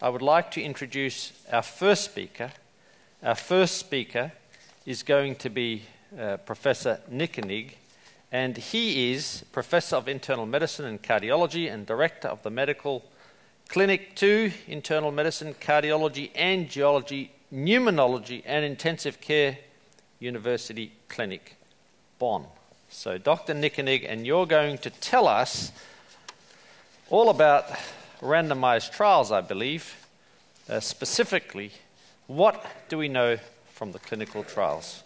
I would like to introduce our first speaker. Our first speaker is going to be Professor Nickenig, and he is Professor of Internal Medicine and Cardiology and Director of the Medical Clinic 2, Internal Medicine, Cardiology, Angiology, Pneumonology and Intensive Care, University Clinic, Bonn. So Dr. Nickenig, and you're going to tell us all about randomized trials, I believe. Specifically, what do we know from the clinical trials?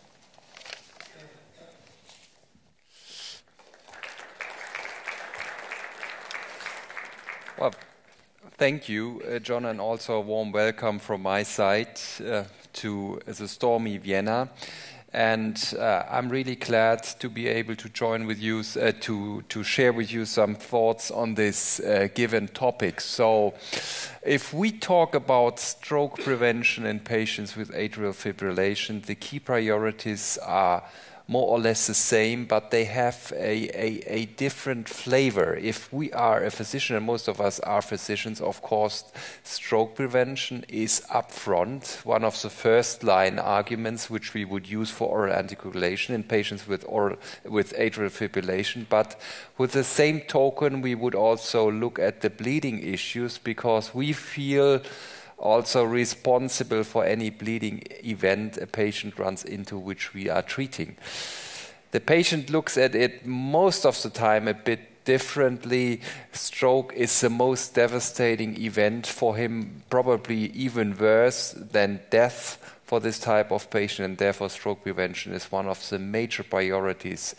Well, thank you, John, and also a warm welcome from my side to the stormy Vienna. And I'm really glad to be able to join with you, to share with you some thoughts on this given topic. So if we talk about stroke prevention in patients with atrial fibrillation, the key priorities are more or less the same, but they have a different flavor. If we are a physician, and most of us are physicians, of course, stroke prevention is upfront, one of the first line arguments which we would use for oral anticoagulation in patients with atrial fibrillation. But with the same token, we would also look at the bleeding issues, because we feel also responsible for any bleeding event a patient runs into which we are treating. The patient looks at it most of the time a bit differently. Stroke is the most devastating event for him, probably even worse than death for this type of patient, and therefore stroke prevention is one of the major priorities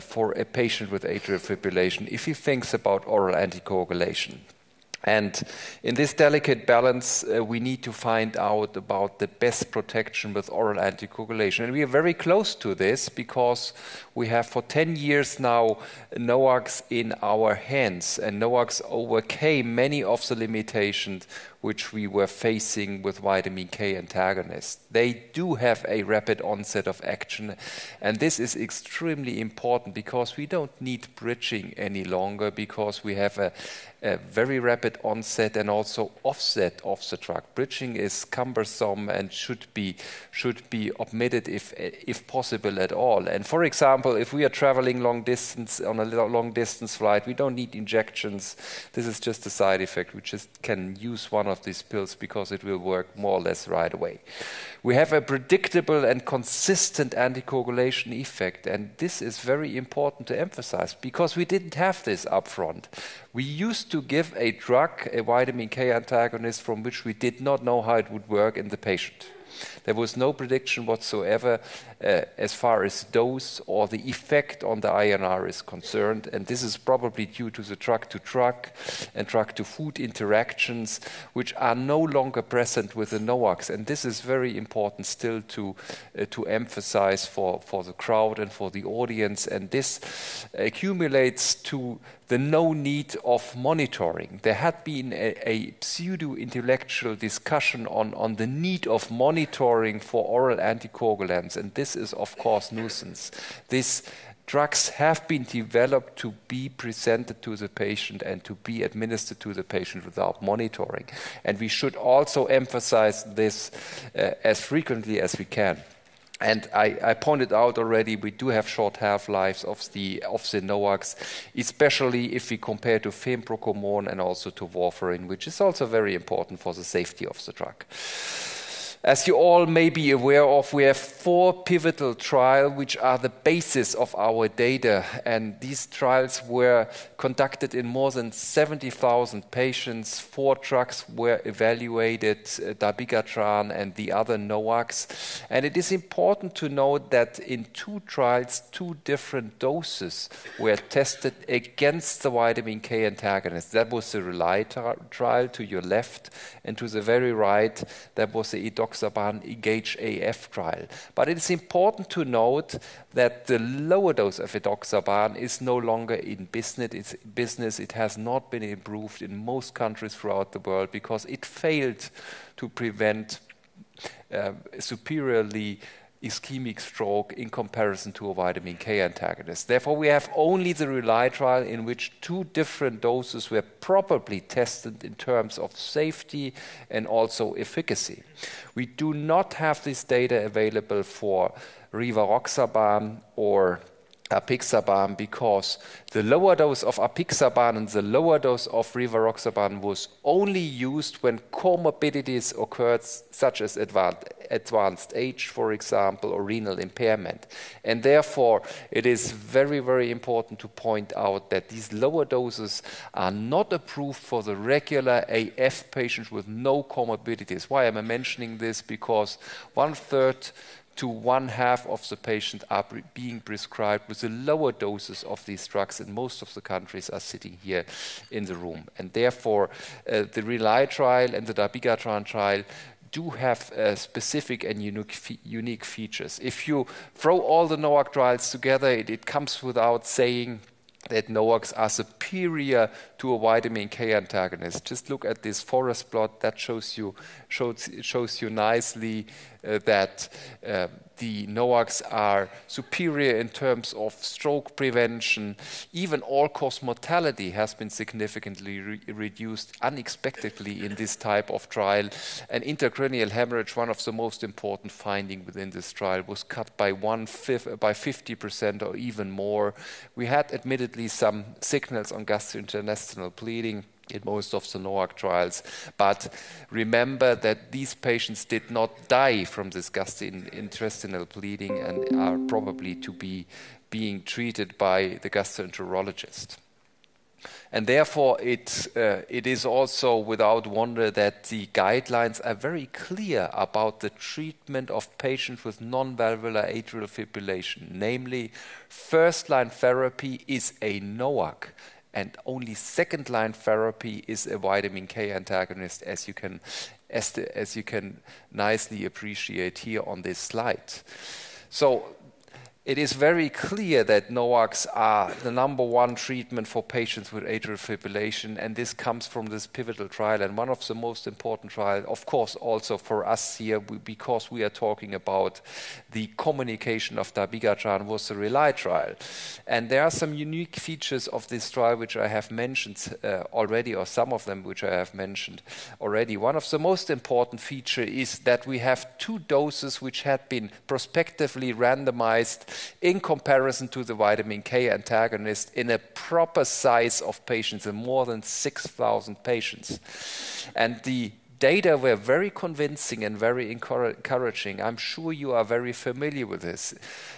for a patient with atrial fibrillation if he thinks about oral anticoagulation. And in this delicate balance, we need to find out about the best protection with oral anticoagulation. And we are very close to this because we have for 10 years now NOACs in our hands. And NOACs overcame many of the limitations which we were facing with vitamin K antagonists. They do have a rapid onset of action. And this is extremely important because we don't need bridging any longer, because we have a very rapid onset and also offset of the drug. Bridging is cumbersome and should be omitted if possible at all. And for example, if we are traveling long distance on a long distance flight, we don't need injections. This is just a side effect. We just can use one of these pills because it will work more or less right away. We have a predictable and consistent anticoagulation effect, and this is very important to emphasize because we didn't have this up front. We used to give a drug, a vitamin K antagonist, from which we did not know how it would work in the patient. There was no prediction whatsoever as far as dose or the effect on the INR is concerned, and this is probably due to the drug-to-drug and drug-to-food interactions, which are no longer present with the NOACs, and this is very important still to emphasize for the crowd and for the audience, and this accumulates to the no need of monitoring. There had been a pseudo-intellectual discussion on the need of monitoring for oral anticoagulants, and this is of course nuisance. These drugs have been developed to be presented to the patient and to be administered to the patient without monitoring. And we should also emphasize this as frequently as we can. And I pointed out already, we do have short half-lives of the NOACs, especially if we compare to fenprocommon and also to warfarin, which is also very important for the safety of the drug. As you all may be aware of, we have 4 pivotal trials which are the basis of our data, and these trials were conducted in more than 70,000 patients. 4 drugs were evaluated, dabigatran and the other NOACs, and it is important to note that in 2 trials, 2 different doses were tested against the vitamin K antagonist. That was the RELY trial to your left, and to the very right, that was the edoxaban Engage AF trial. But it is important to note that the lower dose of edoxaban is no longer in business. It has not been improved in most countries throughout the world because it failed to prevent superiorly ischemic stroke in comparison to a vitamin K antagonist. Therefore, we have only the RELY trial in which 2 different doses were properly tested in terms of safety and also efficacy. We do not have this data available for rivaroxaban or apixaban because the lower dose of apixaban and the lower dose of rivaroxaban was only used when comorbidities occurred, such as advanced age, for example, or renal impairment. And therefore, it is very, very important to point out that these lower doses are not approved for the regular AF patient with no comorbidities. Why am I mentioning this? Because 1/3 to 1/2 of the patients are being prescribed with the lower doses of these drugs, and most of the countries are sitting here in the room. And therefore, the RELY trial and the dabigatran trial do have specific and unique features. If you throw all the NOAC trials together, it comes without saying that NOACs are superior to a vitamin K antagonist. Just look at this forest plot that shows you nicely that the NOACs are superior in terms of stroke prevention. Even all-cause mortality has been significantly reduced unexpectedly in this type of trial. And intracranial hemorrhage, one of the most important findings within this trial, was cut by 50% or even more. We had admittedly some signals on gastrointestinal bleeding in most of the NOAC trials, but remember that these patients did not die from this gastrointestinal bleeding and are probably to be being treated by the gastroenterologist. And therefore, it is also without wonder that the guidelines are very clear about the treatment of patients with non-valvular atrial fibrillation. Namely, first-line therapy is a NOAC, and only second-line therapy is a vitamin K antagonist, as you can nicely appreciate here on this slide. So it is very clear that NOACs are the #1 treatment for patients with atrial fibrillation, and this comes from this pivotal trial, and one of the most important trials, of course, also for us here, because we are talking about the communication of dabigatran, was the RELY trial. And there are some unique features of this trial which I have mentioned already, or some of them which I have mentioned already. One of the most important features is that we have 2 doses which had been prospectively randomized in comparison to the vitamin K antagonist in a proper size of patients, in more than 6,000 patients. And the data were very convincing and very encouraging. I'm sure you are very familiar with this.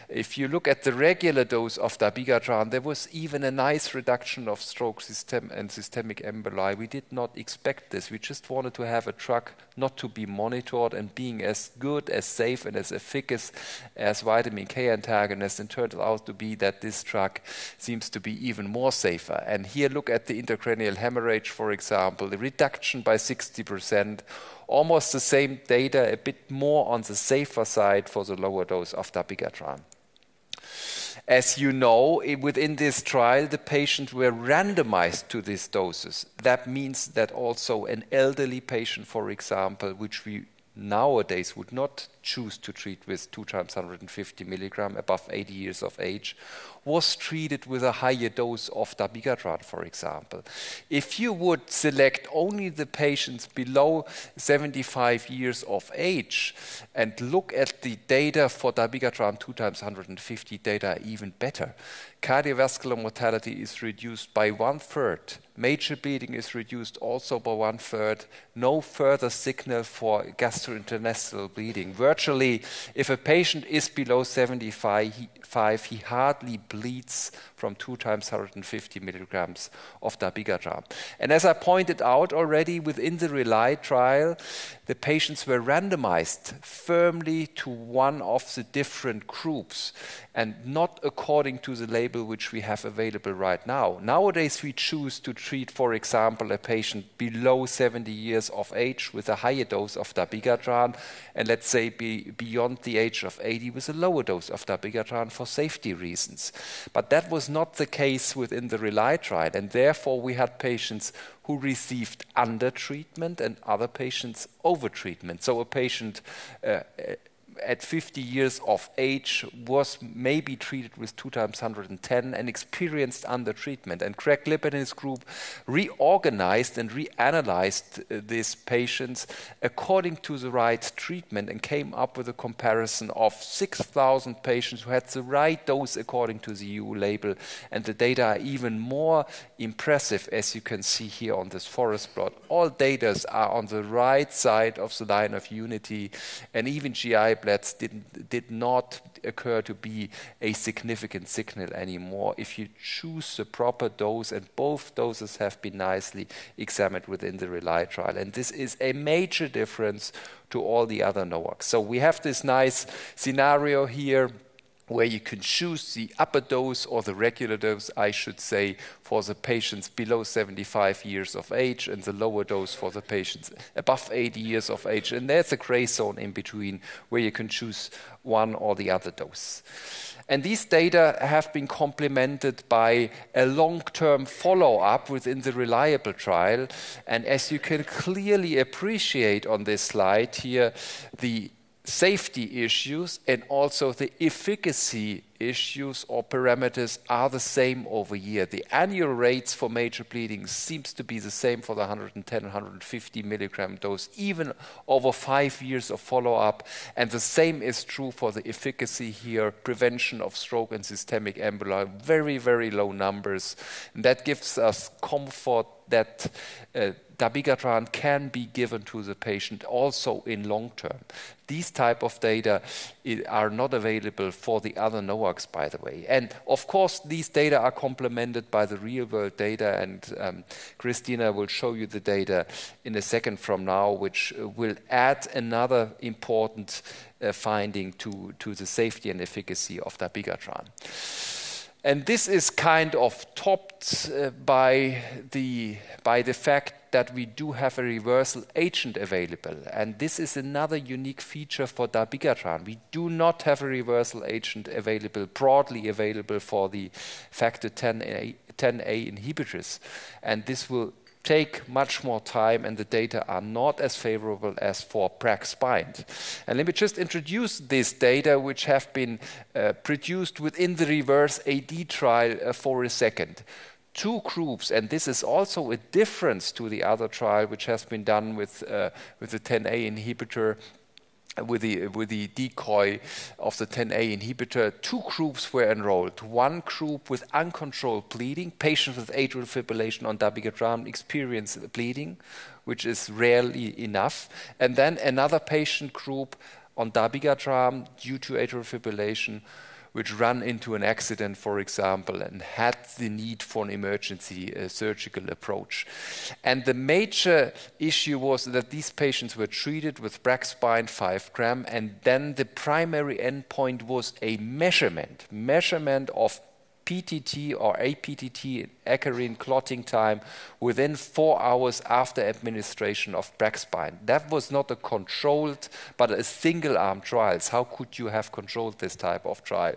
If you look at the regular dose of dabigatran, there was even a nice reduction of stroke and systemic emboli. We did not expect this. We just wanted to have a drug not to be monitored and being as good, as safe, and as efficacious as vitamin K antagonist. And turned out to be that this drug seems to be even more safer. And here, look at the intracranial hemorrhage, for example, the reduction by 60%. Almost the same data, a bit more on the safer side for the lower dose of dabigatran. As you know, within this trial, the patients were randomized to these doses. That means that also an elderly patient, for example, which we nowadays would not choose to treat with 2 × 150 milligram above 80 years of age, was treated with a higher dose of dabigatran, for example. If you would select only the patients below 75 years of age and look at the data for dabigatran 2 × 150, data are even better. Cardiovascular mortality is reduced by 1/3. Major bleeding is reduced also by 1/3. No further signal for gastrointestinal bleeding. Virtually, if a patient is below 75, he hardly bleeds from 2 × 150 milligrams of dabigatran. And as I pointed out already, within the RELY trial, the patients were randomized firmly to one of the different groups and not according to the label which we have available right now. Nowadays, we choose to treat, for example, a patient below 70 years of age with a higher dose of dabigatran, and let's say beyond the age of 80 with a lower dose of dabigatran for safety reasons. But that was not the case within the RELY trial, and therefore we had patients who received under treatment and other patients over treatment. So a patient at 50 years of age was maybe treated with 2 times 110 and experienced under treatment. And Craig Lipp and his group reorganized and reanalyzed these patients according to the right treatment and came up with a comparison of 6,000 patients who had the right dose according to the EU label. And the data are even more impressive, as you can see here on this forest plot. All data are on the right side of the line of unity, and even GI bloods did not occur to be a significant signal anymore if you choose the proper dose, and both doses have been nicely examined within the RELY trial. And this is a major difference to all the other NOACs. So we have this nice scenario here where you can choose the upper dose or the regular dose, I should say, for the patients below 75 years of age, and the lower dose for the patients above 80 years of age. And there's a gray zone in between where you can choose one or the other dose. And these data have been complemented by a long-term follow-up within the RELIABLE trial. And as you can clearly appreciate on this slide here, the safety issues and also the efficacy issues or parameters are the same over year. The annual rates for major bleeding seems to be the same for the 110 and 150 milligram dose, even over 5 years of follow-up. And the same is true for the efficacy here, prevention of stroke and systemic emboli, very, very low numbers. And that gives us comfort that dabigatran can be given to the patient also in long term. These type of data are not available for the other NOACs, by the way. And of course, these data are complemented by the real-world data, and Christina will show you the data in a second from now, which will add another important finding to the safety and efficacy of dabigatran. And this is kind of topped by the fact that we do have a reversal agent available. And this is another unique feature for dabigatran. We do not have a reversal agent available, broadly available for the factor 10A inhibitors. And this will take much more time, and the data are not as favorable as for Bracks-Bind. And let me just introduce this data, which have been produced within the reverse AD trial for a second. Two groups, and this is also a difference to the other trial, which has been done with the 10A inhibitor, with the decoy of the 10A inhibitor. Two groups were enrolled. One group with uncontrolled bleeding, patients with atrial fibrillation on dabigatran experience bleeding, which is rarely enough. And then another patient group on dabigatran due to atrial fibrillation, which ran into an accident, for example, and had the need for an emergency surgical approach. And the major issue was that these patients were treated with Bracks-Bind 5 gram, and then the primary endpoint was a measurement of PTT or APTT, acarine clotting time, within 4 hours after administration of Bracks-Bind. That was not a controlled, but a single-arm trial. How could you have controlled this type of trial?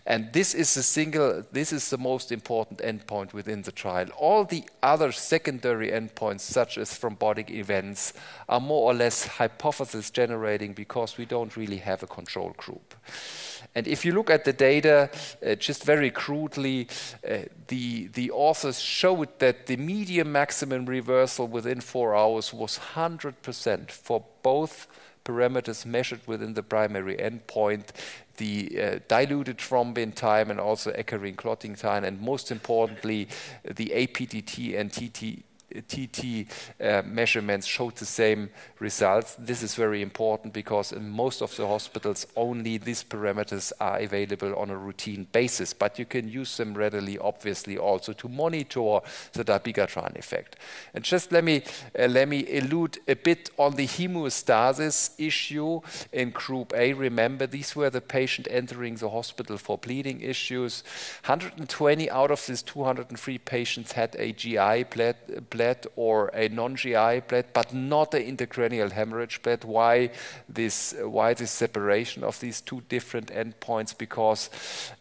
And this is the most important endpoint within the trial. All the other secondary endpoints, such as thrombotic events, are more or less hypothesis generating because we don't really have a control group. And if you look at the data, just very crudely, the authors showed that the median maximum reversal within 4 hours was 100% for both parameters measured within the primary endpoint, the diluted thrombin time and also acarine clotting time, and most importantly, the APTT and TT measurements showed the same results. This is very important because in most of the hospitals only these parameters are available on a routine basis, but you can use them readily, obviously, also to monitor the dabigatran effect. And just let me allude a bit on the hemostasis issue in Group A. Remember, these were the patient entering the hospital for bleeding issues. 120 out of these 203 patients had a GI bled bled or a non-GI bled, but not an intracranial hemorrhage bled. Why this separation of these two different endpoints? Because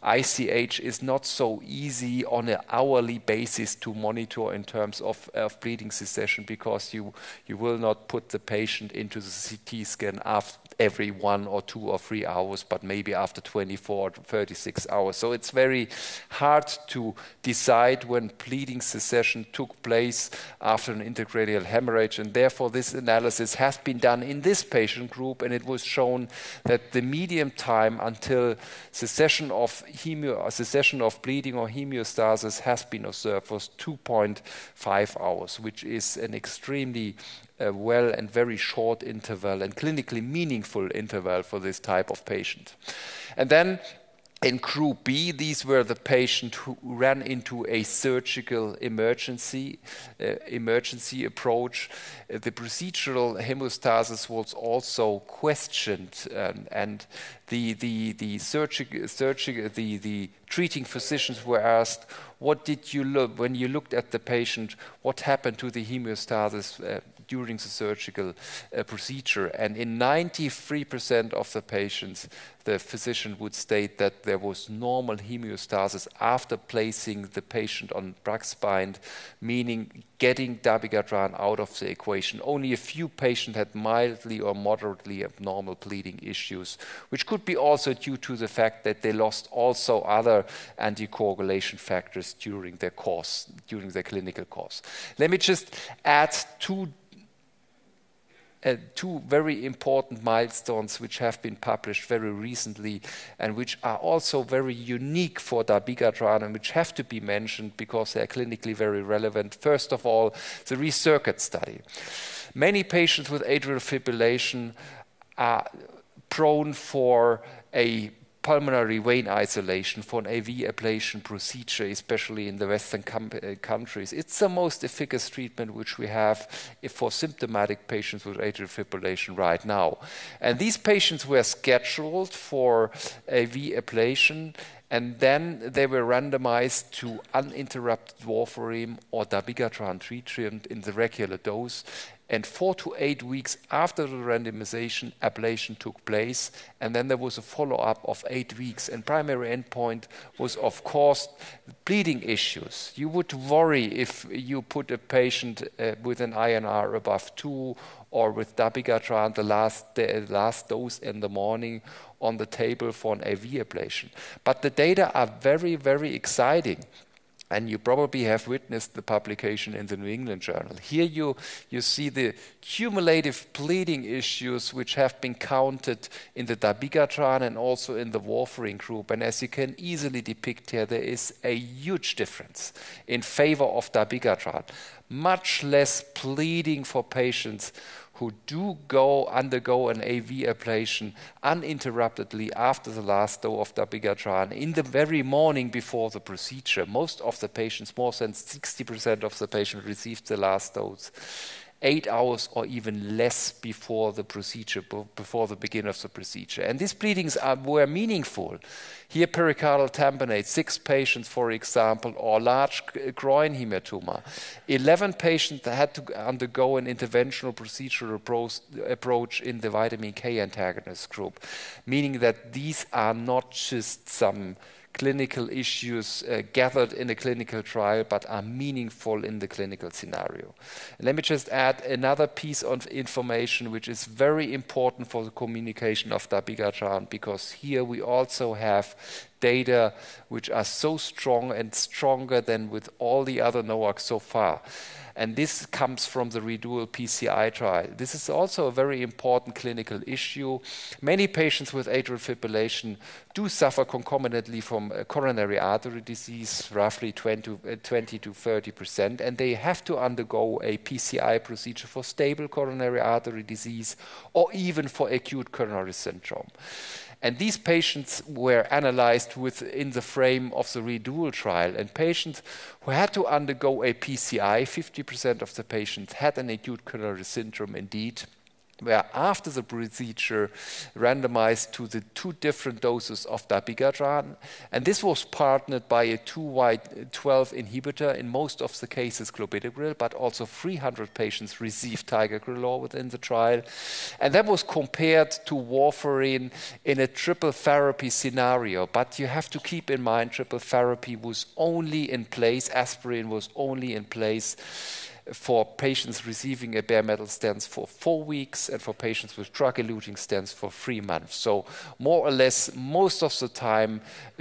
ICH is not so easy on an hourly basis to monitor in terms of bleeding cessation, because you will not put the patient into the CT scan after every 1 or 2 or 3 hours, but maybe after 24 to 36 hours. So it's very hard to decide when bleeding cessation took place after an intracranial hemorrhage, and therefore this analysis has been done in this patient group, and it was shown that the median time until cessation of bleeding or hemostasis has been observed was 2.5 hours, which is an extremely well and very short interval and clinically meaningful interval for this type of patient. And then in Group B, these were the patients who ran into a surgical emergency approach. The procedural hemostasis was also questioned, and the treating physicians were asked, what did you look when you looked at the patient? What happened to the hemostasis during the surgical procedure? And in 93% of the patients, the physician would state that there was normal hemostasis after placing the patient on Braxbind, meaning getting dabigatran out of the equation. Only a few patients had mildly or moderately abnormal bleeding issues, which could be also due to the fact that they lost also other anticoagulation factors during their course, during their clinical course. Let me just add two very important milestones which have been published very recently and which are also very unique for dabigatran and which have to be mentioned because they are clinically very relevant. First of all, the ReCircuit study. Many patients with atrial fibrillation are prone for a pulmonary vein isolation, for an AV ablation procedure, especially in the Western countries. It's the most efficacious treatment which we have for symptomatic patients with atrial fibrillation right now. And these patients were scheduled for AV ablation, and then they were randomized to uninterrupted warfarin or dabigatran treatment in the regular dose. And 4 to 8 weeks after the randomization, ablation took place, and then there was a follow-up of 8 weeks. And primary endpoint was, of course, bleeding issues. You would worry if you put a patient with an INR above 2 or with dabigatran, the last dose in the morning, on the table for an AV ablation. But the data are very, very exciting. And you probably have witnessed the publication in the New England Journal. Here you see the cumulative bleeding issues which have been counted in the dabigatran and also in the warfarin group. And as you can easily depict here, there is a huge difference in favor of dabigatran. Much less bleeding for patients who do undergo an AV ablation uninterruptedly after the last dose of dabigatran in the very morning before the procedure. Most of the patients, more than 60% of the patients, received the last dose 8 hours or even less before the procedure, before the beginning of the procedure. And these bleedings were meaningful. Here, pericardial tamponade, 6 patients, for example, or large groin hematoma. 11 patients had to undergo an interventional procedural approach in the vitamin K antagonist group, meaning that these are not just some clinical issues gathered in a clinical trial, but are meaningful in the clinical scenario. And let me just add another piece of information which is very important for the communication of dabigatran, because here we also have data which are so strong and stronger than with all the other NOACs so far. And this comes from the ReDual PCI trial. This is also a very important clinical issue. Many patients with atrial fibrillation do suffer concomitantly from coronary artery disease, roughly 20 to 30%, and they have to undergo a PCI procedure for stable coronary artery disease or even for acute coronary syndrome. And these patients were analyzed within the frame of the ReDual trial. And patients who had to undergo a PCI, 50% of the patients had an acute coronary syndrome indeed. were after the procedure randomized to the 2 different doses of dabigatran, and this was partnered by a 2Y12 inhibitor, in most of the cases clopidogrel, but also 300 patients received ticagrelor within the trial, and that was compared to warfarin in a triple therapy scenario. But you have to keep in mind, triple therapy was only in place, aspirin was only in place for patients receiving a bare metal stents for 4 weeks, and for patients with drug-eluting stents for 3 months. So more or less, most of the time,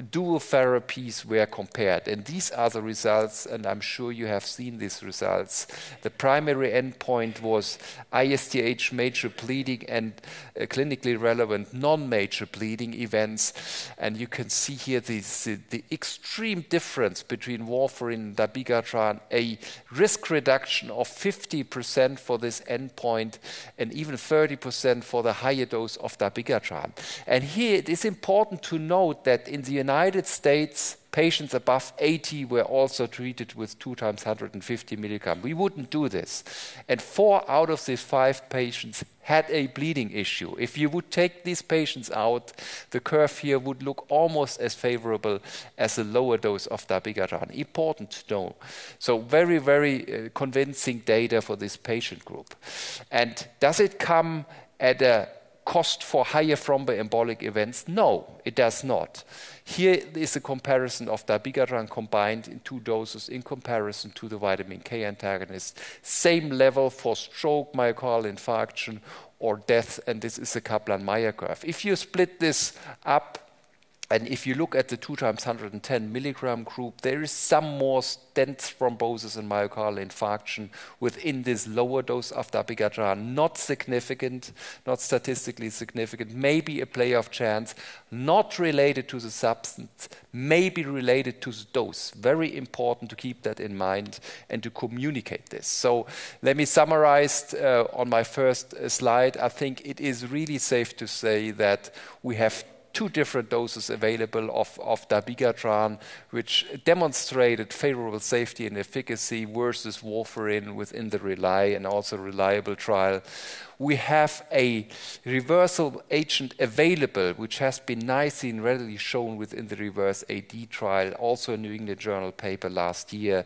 dual therapies were compared. And these are the results, and I'm sure you have seen these results. The primary endpoint was ISTH major bleeding and clinically relevant non-major bleeding events. And you can see here the extreme difference between warfarin and dabigatran, a risk reduction of 50% for this endpoint, and even 30% for the higher dose of dabigatran. And here it is important to note that in the United States, patients above 80 were also treated with 2 times 150 milligram. We wouldn't do this. And 4 out of these 5 patients had a bleeding issue. If you would take these patients out, the curve here would look almost as favorable as a lower dose of dabigatran. Important to know. So very, very convincing data for this patient group. And does it come at a cost for higher thromboembolic events? No, it does not. Here is a comparison of dabigatran combined in 2 doses in comparison to the vitamin K antagonist. Same level for stroke, myocardial infarction, or death, and this is a Kaplan-Meier curve. If you split this up, and if you look at the 2 times 110 milligram group, there is some more stent thrombosis and myocardial infarction within this lower dose of dabigatran. Not significant, not statistically significant, maybe a play of chance, not related to the substance, maybe related to the dose. Very important to keep that in mind and to communicate this. So let me summarize on my first slide. I think it is really safe to say that we have 2 different doses available of dabigatran, which demonstrated favorable safety and efficacy versus warfarin within the RELY and also reliable trial. We have a reversal agent available, which has been nicely and readily shown within the REVERSE AD trial, also a New England Journal paper last year.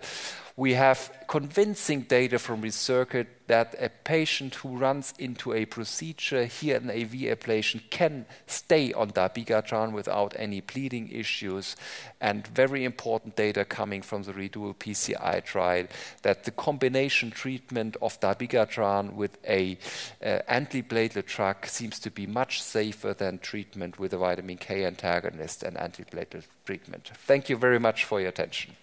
We have convincing data from ReCircuit that a patient who runs into a procedure, here an AV ablation, can stay on dabigatran without any bleeding issues. And very important data coming from the REDUAL PCI trial, that the combination treatment of dabigatran with a antiplatelet drug seems to be much safer than treatment with a vitamin K antagonist and antiplatelet treatment. Thank you very much for your attention.